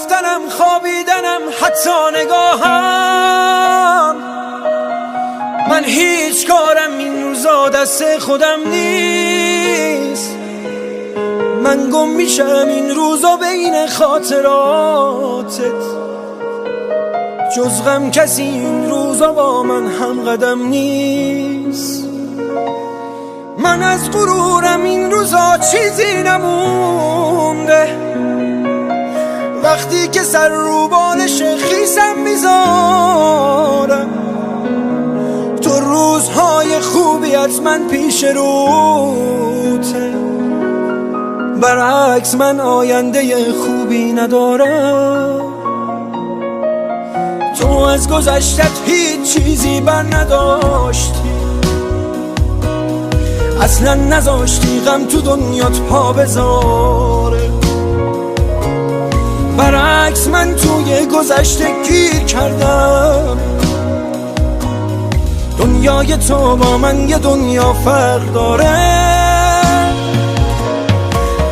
رفتنم خوابیدنم حتی نگاهم، من هیچ کارم این روزا دست خودم نیست. من گم میشم این روزا بین خاطراتت، جز غم کسی این روزا با من هم قدم نیست. من از غرورم این روزا چیزی نمونده، وقتی که سر رو بالش خیسم میذارم، تو روزهای خوبیت من پیش روته، برعکس من آینده خوبی ندارم. تو از گذشتت هیچ چیزی بر نداشتی، اصلا نذاشتی غم تو دنیات پا بذاره، برعکس من توی گذشته گیر کردم. دنیای تو با من یه دنیا فرق داره،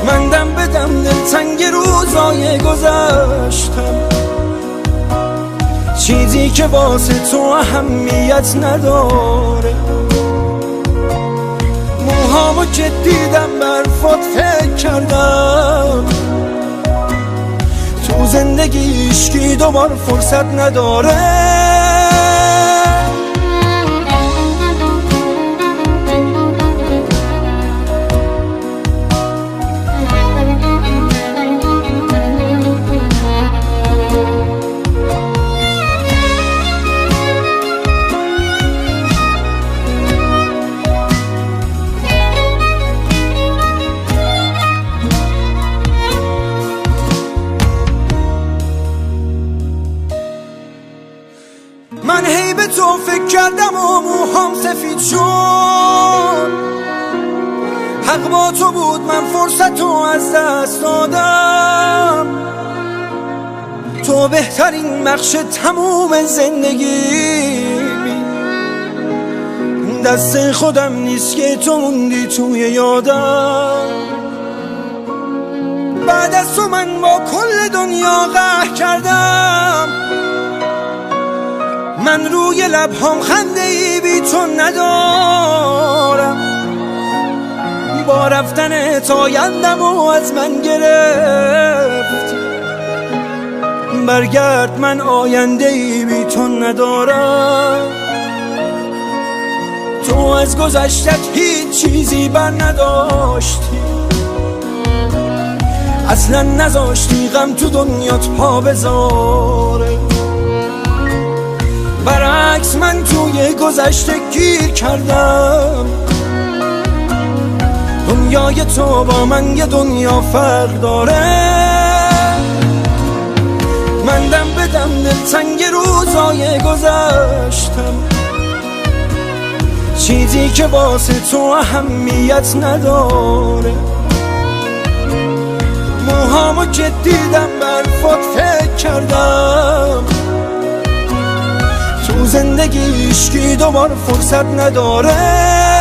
من دم به دم دلتنگ روزای گذشتم، چیزی که واسه تو اهمیت نداره. موهامو که دیدم برفات فکر کردم، تو زندگی عشقی دوبار فرصت نداره. من هی به تو فکر کردم و موهام سفید شد، حق با تو بود من فرصت رو از دست دادم. تو بهترین بخش تموم زندگی، دست خودم نیست که تو موندی توی یادم. بعد از تو من با کل دنیا قهر کردم، من روی لبهام خنده ای بی تو ندارم. با رفتنت آیندم و از من گرفت، برگرد من آینده ای بی تو ندارم. تو از گذشتت هیچ چیزی بر نداشتی، اصلا نذاشتی غم تو دنیات پا بذاره، برعکس من توی گذشته گیر کردم. دنیای تو با من یه دنیا فرق داره، من دم به دم دلتنگ روزای گذشتم، چیزی که واسه تو اهمیت نداره. موهامو که دیدم برفات فکر کردم، تو زندگی عشقی دوبار فرصت نداره.